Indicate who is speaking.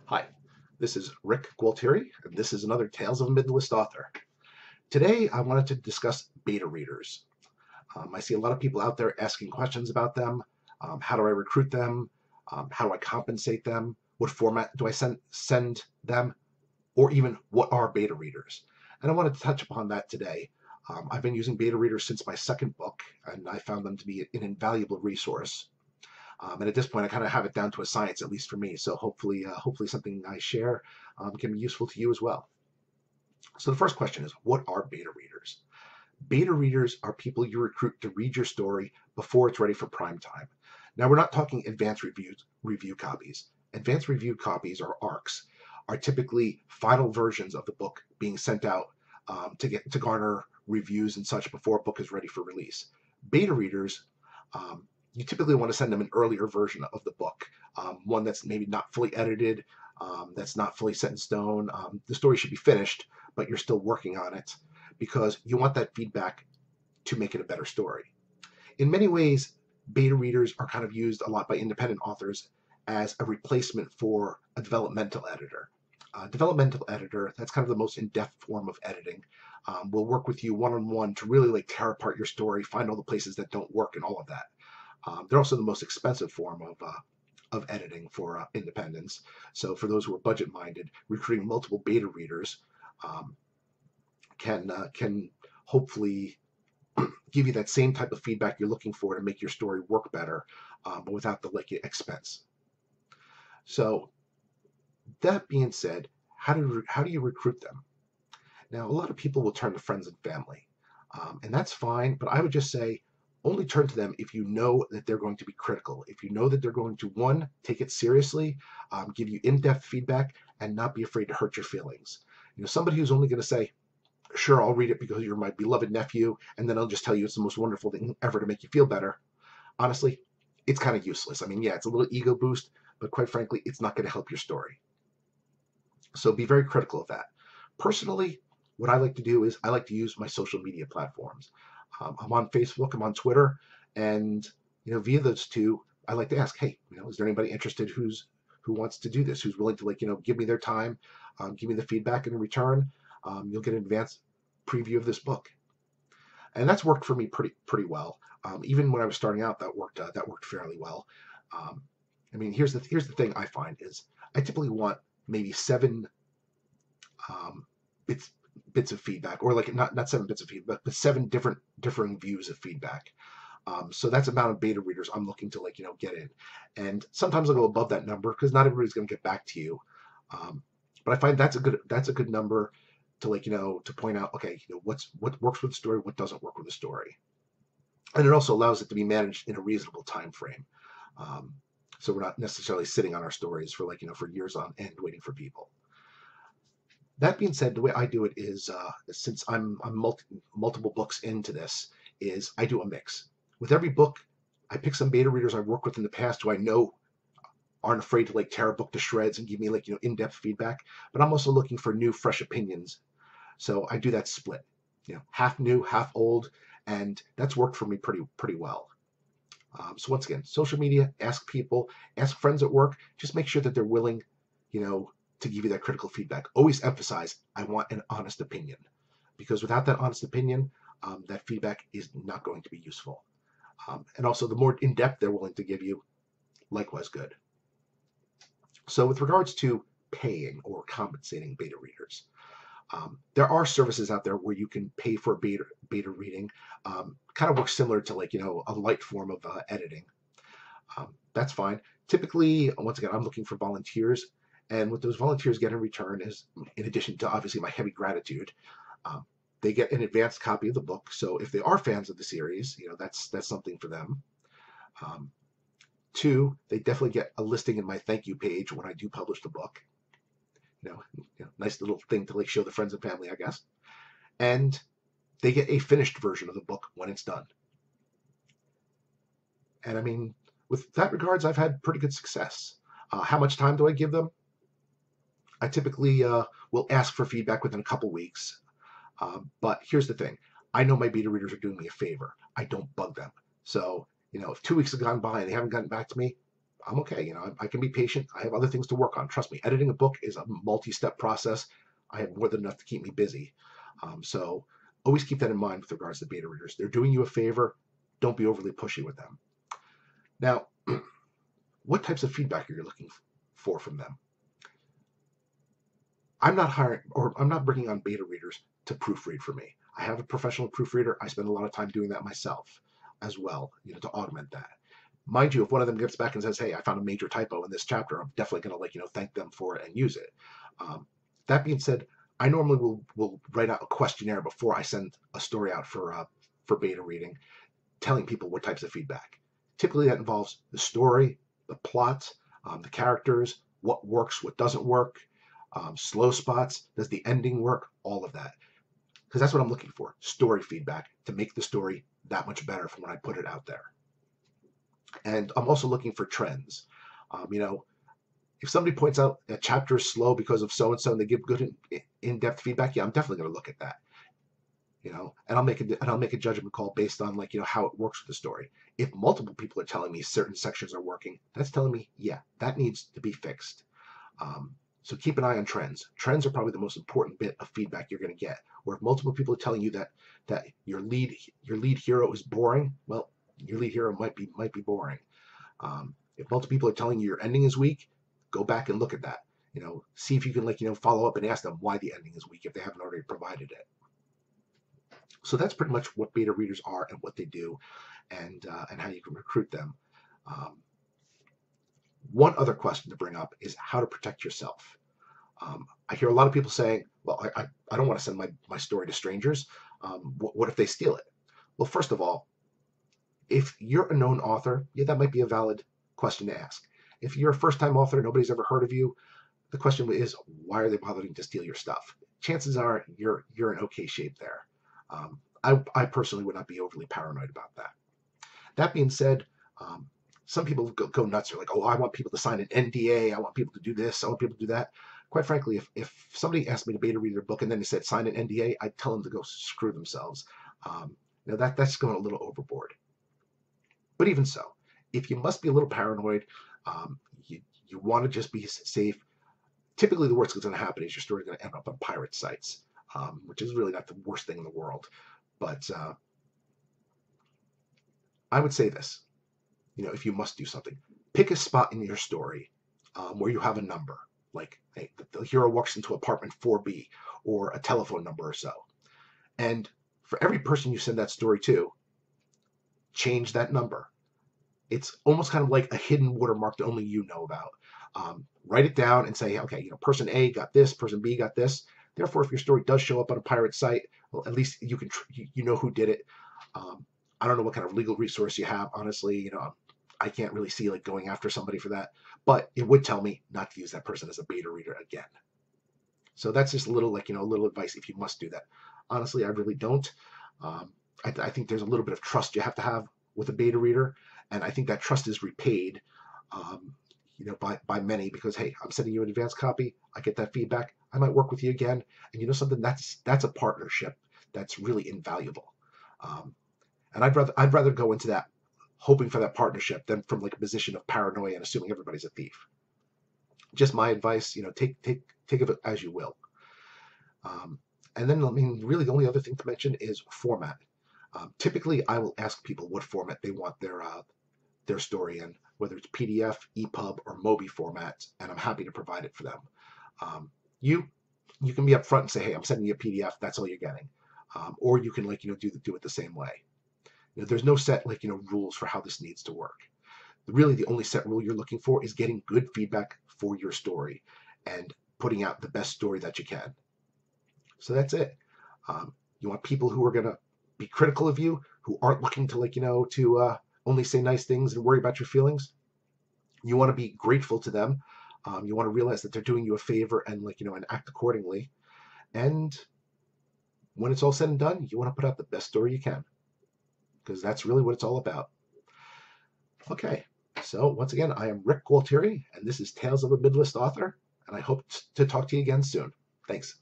Speaker 1: Hi, this is Rick Gualtieri, and this is another Tales of a Midlist Author. Today, I wanted to discuss beta readers. I see a lot of people out there asking questions about them. How do I recruit them? How do I compensate them? What format do I send them? Or even, what are beta readers? And I wanted to touch upon that today. I've been using beta readers since my second book, and I found them to be an invaluable resource. And at this point, I kind of have it down to a science, at least for me. So hopefully something I share can be useful to you as well. So the first question is, what are beta readers? Beta readers are people you recruit to read your story before it's ready for prime time. Now, we're not talking advanced review copies. Advanced review copies, or ARCs, are typically final versions of the book being sent out to garner reviews and such before a book is ready for release. Beta readers, you typically want to send them an earlier version of the book, one that's maybe not fully edited, that's not fully set in stone. The story should be finished, but you're still working on it because you want that feedback to make it a better story. In many ways, beta readers are kind of used a lot by independent authors as a replacement for a developmental editor. Developmental editor, that's kind of the most in-depth form of editing. Will work with you one-on-one to really tear apart your story, find all the places that don't work and all of that. They're also the most expensive form of editing for independents. So for those who are budget-minded, recruiting multiple beta readers can hopefully give you that same type of feedback you're looking for to make your story work better, but without the expense. So that being said, how do you recruit them? Now, a lot of people will turn to friends and family, and that's fine. But I would just say, only turn to them if you know that they're going to be critical. If you know that they're going to, one, take it seriously, give you in-depth feedback, and not be afraid to hurt your feelings. Somebody who's only going to say, sure, I'll read it because you're my beloved nephew, and then I'll just tell you it's the most wonderful thing ever to make you feel better. Honestly, it's kind of useless. I mean, yeah, it's a little ego boost, but quite frankly, it's not going to help your story. So be very critical of that. Personally, what I like to do is I like to use my social media platforms. I'm on Facebook, I'm on Twitter, and via those two, I like to ask, hey, is there anybody interested who wants to do this, who's willing to give me their time, give me the feedback, and in return, you'll get an advanced preview of this book. And that's worked for me pretty well. Even when I was starting out, that worked fairly well. I mean, here's the thing I find is I typically want maybe 7 bits of feedback, or not 7 bits of feedback, but 7 differing views of feedback. So that's the amount of beta readers I'm looking to get in. And sometimes I'll go above that number because not everybody's going to get back to you. But I find that's a good number to to point out, okay, what works with the story, what doesn't work with the story. And it also allows it to be managed in a reasonable time frame. So we're not necessarily sitting on our stories for for years on end waiting for people. That being said, the way I do it is, since I'm multiple books into this, is I do a mix. With every book, I pick some beta readers I've worked with in the past who I know aren't afraid to tear a book to shreds and give me in-depth feedback. But I'm also looking for new, fresh opinions. So I do that split, half new, half old, and that's worked for me pretty well. So once again, social media, ask people, ask friends at work, just make sure that they're willing, to give you that critical feedback. Always emphasize, I want an honest opinion, because without that honest opinion, that feedback is not going to be useful. And also, the more in-depth they're willing to give you, likewise good. So with regards to paying or compensating beta readers, there are services out there where you can pay for a beta reading. Kind of works similar to a light form of editing. That's fine. Typically, once again, I'm looking for volunteers. And what those volunteers get in return is, in addition to obviously my heavy gratitude, they get an advanced copy of the book. So if they are fans of the series, that's something for them. 2, they definitely get a listing in my thank you page when I do publish the book. Nice little thing to show the friends and family, I guess. And they get a finished version of the book when it's done. And I mean, with that regards, I've had pretty good success. How much time do I give them? I typically will ask for feedback within a couple weeks. But here's the thing. I know my beta readers are doing me a favor. I don't bug them. So, if 2 weeks have gone by and they haven't gotten back to me, I'm okay. You know, I can be patient. I have other things to work on. Trust me, editing a book is a multi-step process. I have more than enough to keep me busy. So always keep that in mind with regards to beta readers. They're doing you a favor. Don't be overly pushy with them. Now, what types of feedback are you looking for from them? I'm not bringing on beta readers to proofread for me. I have a professional proofreader. I spend a lot of time doing that myself as well, you know, to augment that. Mind you, if one of them gets back and says, "Hey, I found a major typo in this chapter," I'm definitely going to thank them for it and use it. That being said, I normally will write out a questionnaire before I send a story out for beta reading, telling people what types of feedback. Typically, that involves the story, the plot, the characters, what works, what doesn't work, slow spots, does the ending work, all of that. Because that's what I'm looking for, story feedback, to make the story that much better from when I put it out there. And I'm also looking for trends. If somebody points out a chapter is slow because of so-and-so and they give good in-depth feedback, yeah, I'm definitely going to look at that. And I'll make a judgment call based on how it works with the story. If multiple people are telling me certain sections are working, that's telling me, yeah, that needs to be fixed. So keep an eye on trends. Trends are probably the most important bit of feedback you're going to get. Or if multiple people are telling you that your lead hero is boring, well, your lead hero might be boring. If multiple people are telling you your ending is weak, go back and look at that. See if you can follow up and ask them why the ending is weak if they haven't already provided it. So that's pretty much what beta readers are and what they do, and how you can recruit them. One other question to bring up is how to protect yourself. I hear a lot of people saying, well, I don't want to send my story to strangers. What if they steal it? Well, first of all, if you're a known author, yeah, that might be a valid question to ask. If you're a first-time author, nobody's ever heard of you, the question is, why are they bothering to steal your stuff? Chances are you're in okay shape there. I personally would not be overly paranoid about that. That being said, some people go nuts. They're like, oh, I want people to sign an NDA. I want people to do this. I want people to do that. Quite frankly, if somebody asked me to beta read their book and then they said sign an NDA, I'd tell them to go screw themselves. That's going a little overboard. But even so, if you must be a little paranoid, you want to just be safe. Typically, the worst that's going to happen is your story is going to end up on pirate sites, which is really not the worst thing in the world. But I would say this, if you must do something, pick a spot in your story where you have a number, like, hey, the hero walks into apartment 4B, or a telephone number or so. And for every person you send that story to, change that number. It's almost kind of like a hidden watermark that only you know about. Write it down and say, okay, person A got this, person B got this. Therefore, if your story does show up on a pirate site, well, at least you can you know who did it. I don't know what kind of legal resource you have. Honestly, I can't really see going after somebody for that, but it would tell me not to use that person as a beta reader again. So that's just a little little advice if you must do that. Honestly, I really don't. I think there's a little bit of trust you have to have with a beta reader, and I think that trust is repaid, by many, because hey, I'm sending you an advanced copy. I get that feedback. I might work with you again, and something, that's a partnership that's really invaluable. And I'd rather go into that hoping for that partnership than from a position of paranoia and assuming everybody's a thief. Just my advice, take of it as you will. And then, really the only other thing to mention is format. Typically, I will ask people what format they want their story in, whether it's PDF, EPUB, or Mobi formats, and I'm happy to provide it for them. You can be upfront and say, hey, I'm sending you a PDF. That's all you're getting. Or you can do it the same way. There's no set rules for how this needs to work. Really, the only set rule you're looking for is getting good feedback for your story and putting out the best story that you can. So that's it. You want people who are going to be critical of you, who aren't looking to to only say nice things and worry about your feelings. You want to be grateful to them. You want to realize that they're doing you a favor and and act accordingly. And when it's all said and done, you want to put out the best story you can, because that's really what it's all about. Okay, so once again, I am Rick Gualtieri, and this is Tales of a Midlist Author, and I hope to talk to you again soon. Thanks.